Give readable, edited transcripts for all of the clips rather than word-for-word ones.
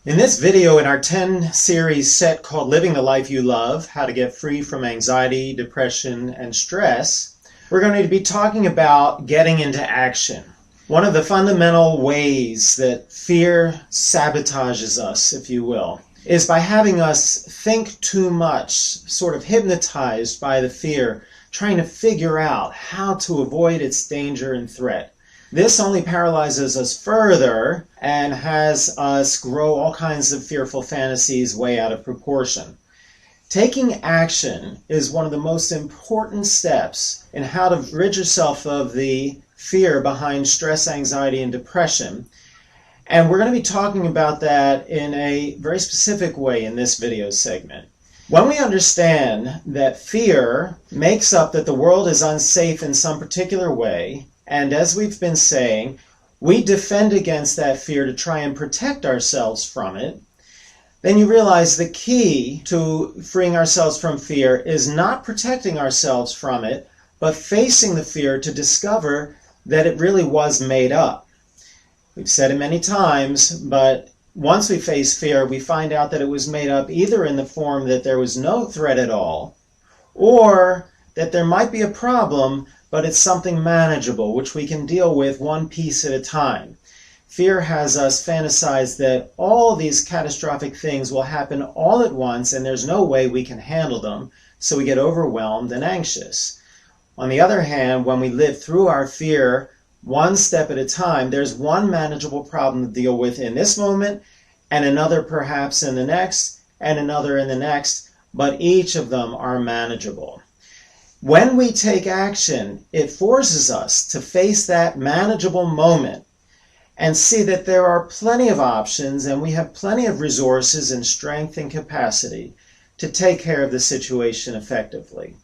In this video in our 10 series set called Living the Life You Love, How to Get Free from Anxiety, Depression, and Stress, we're going to be talking about getting into action. One of the fundamental ways that fear sabotages us, if you will, is by having us think too much, sort of hypnotized by the fear, trying to figure out how to avoid its danger and threat. This only paralyzes us further and has us grow all kinds of fearful fantasies way out of proportion. Taking action is one of the most important steps in how to rid yourself of the fear behind stress, anxiety, and depression. And we're going to be talking about that in a very specific way in this video segment. When we understand that fear makes up that the world is unsafe in some particular way, and as we've been saying, we defend against that fear to try and protect ourselves from it, then you realize the key to freeing ourselves from fear is not protecting ourselves from it, but facing the fear to discover that it really was made up. We've said it many times, but once we face fear, we find out that it was made up either in the form that there was no threat at all, or that there might be a problem, but it's something manageable, which we can deal with one piece at a time. Fear has us fantasize that all these catastrophic things will happen all at once and there's no way we can handle them, so we get overwhelmed and anxious. On the other hand, when we live through our fear one step at a time, there's one manageable problem to deal with in this moment, and another perhaps in the next, and another in the next, but each of them are manageable. When we take action, it forces us to face that manageable moment and see that there are plenty of options and we have plenty of resources and strength and capacity to take care of the situation effectively.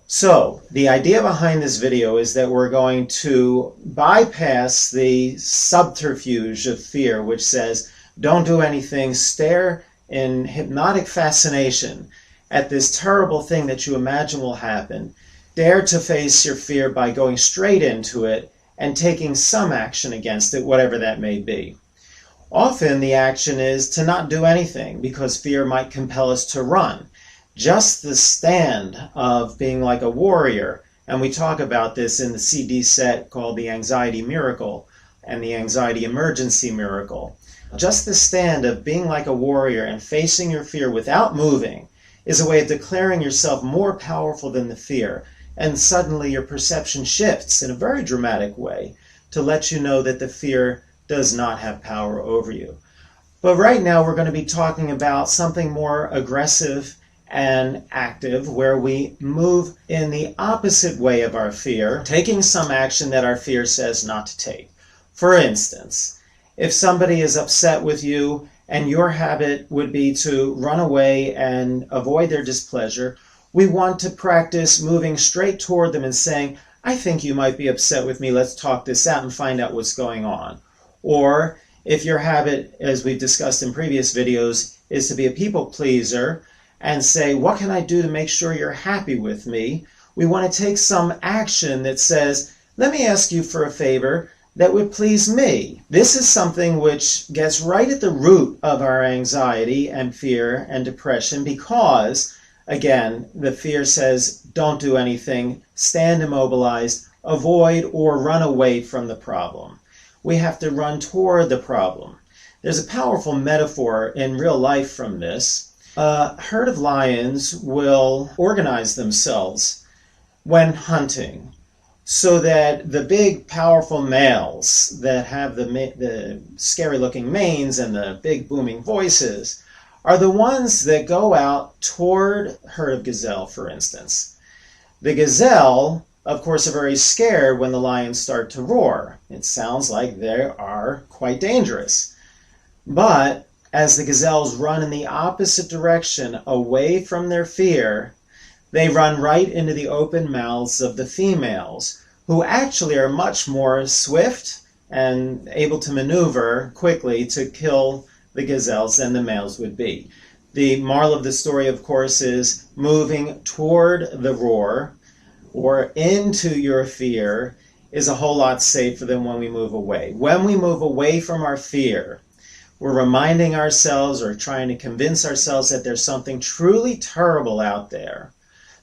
So, the idea behind this video is that we're going to bypass the subterfuge of fear, which says, don't do anything, stare in hypnotic fascination at this terrible thing that you imagine will happen. Dare to face your fear by going straight into it and taking some action against it, whatever that may be. Often the action is to not do anything because fear might compel us to run. Just the stand of being like a warrior, and we talk about this in the CD set called the Anxiety Miracle and the Anxiety Emergency Miracle. Just the stand of being like a warrior and facing your fear without moving is a way of declaring yourself more powerful than the fear, and suddenly your perception shifts in a very dramatic way to let you know that the fear does not have power over you. But right now we're going to be talking about something more aggressive and active, where we move in the opposite way of our fear, taking some action that our fear says not to take. For instance, if somebody is upset with you and your habit would be to run away and avoid their displeasure, we want to practice moving straight toward them and saying, I think you might be upset with me, let's talk this out and find out what's going on. Or if your habit, as we've discussed in previous videos, is to be a people pleaser and say, what can I do to make sure you're happy with me? We want to take some action that says, let me ask you for a favor that would please me. This is something which gets right at the root of our anxiety and fear and depression because, again, the fear says, don't do anything, stand immobilized, avoid or run away from the problem. We have to run toward the problem. There's a powerful metaphor in real life from this. A herd of lions will organize themselves when hunting so that the big powerful males that have the scary looking manes and the big booming voices are the ones that go out toward a herd of gazelle, for instance. The gazelle, of course, are very scared when the lions start to roar. It sounds like they are quite dangerous. But as the gazelles run in the opposite direction, away from their fear, they run right into the open mouths of the females, who actually are much more swift and able to maneuver quickly to kill the gazelles than the males would be. The moral of the story, of course, is moving toward the roar or into your fear is a whole lot safer than when we move away. When we move away from our fear, We're reminding ourselves or trying to convince ourselves that there's something truly terrible out there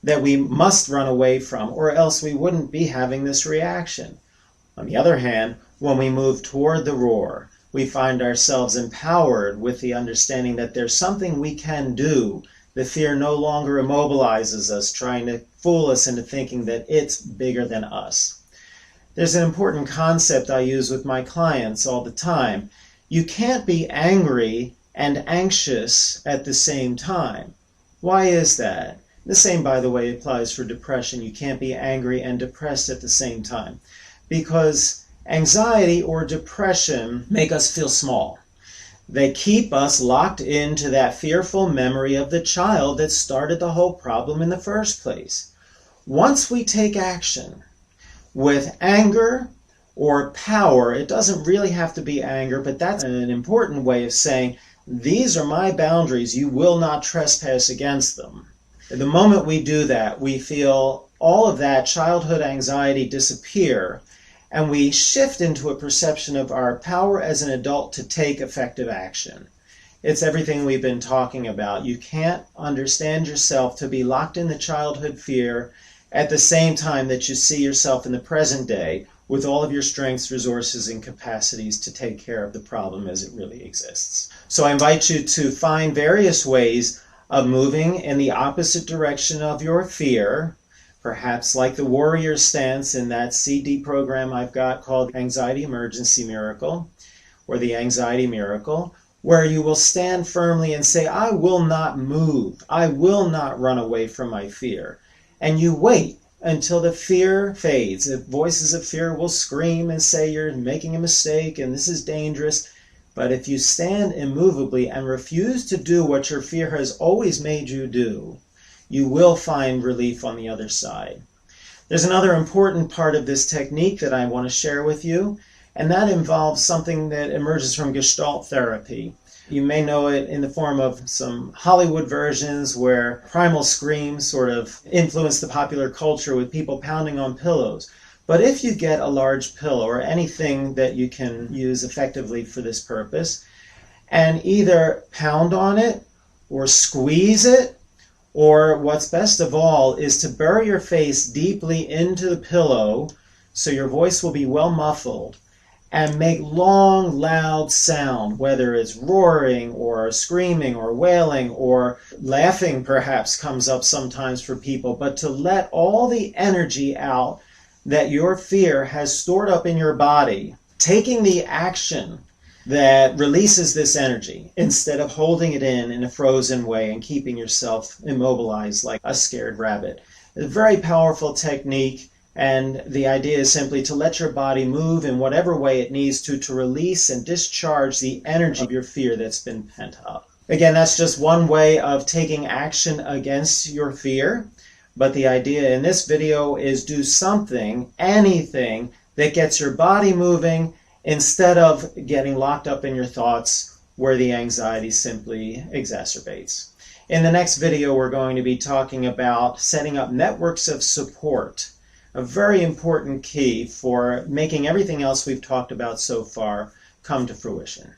that we must run away from, or else we wouldn't be having this reaction. On the other hand, when we move toward the roar, we find ourselves empowered with the understanding that there's something we can do. The fear no longer immobilizes us, trying to fool us into thinking that it's bigger than us. There's an important concept I use with my clients all the time. You can't be angry and anxious at the same time. Why is that? The same, by the way, applies for depression. You can't be angry and depressed at the same time, because anxiety or depression make us feel small. They keep us locked into that fearful memory of the child that started the whole problem in the first place. Once we take action with anger or power, it doesn't really have to be anger, but that's an important way of saying, these are my boundaries, you will not trespass against them. The moment we do that, we feel all of that childhood anxiety disappear, and we shift into a perception of our power as an adult to take effective action. It's everything we've been talking about. You can't understand yourself to be locked in the childhood fear at the same time that you see yourself in the present day with all of your strengths, resources, and capacities to take care of the problem as it really exists. So I invite you to find various ways of moving in the opposite direction of your fear, perhaps like the warrior stance in that CD program I've got called Anxiety Emergency Miracle, or the Anxiety Miracle, where you will stand firmly and say, I will not move. I will not run away from my fear. And you wait until the fear fades. The voices of fear will scream and say you're making a mistake and this is dangerous. But if you stand immovably and refuse to do what your fear has always made you do, you will find relief on the other side. There's another important part of this technique that I want to share with you, and that involves something that emerges from Gestalt therapy. You may know it in the form of some Hollywood versions where primal screams sort of influence the popular culture with people pounding on pillows. But if you get a large pillow or anything that you can use effectively for this purpose, and either pound on it or squeeze it, or what's best of all is to bury your face deeply into the pillow so your voice will be well muffled, and make long, loud sound, whether it's roaring or screaming or wailing or laughing perhaps comes up sometimes for people, but to let all the energy out that your fear has stored up in your body, taking the action that releases this energy instead of holding it in a frozen way and keeping yourself immobilized like a scared rabbit. It's a very powerful technique, and the idea is simply to let your body move in whatever way it needs to release and discharge the energy of your fear that's been pent up. Again, that's just one way of taking action against your fear. But the idea in this video is do something, anything, that gets your body moving instead of getting locked up in your thoughts where the anxiety simply exacerbates. In the next video, we're going to be talking about setting up networks of support, a very important key for making everything else we've talked about so far come to fruition.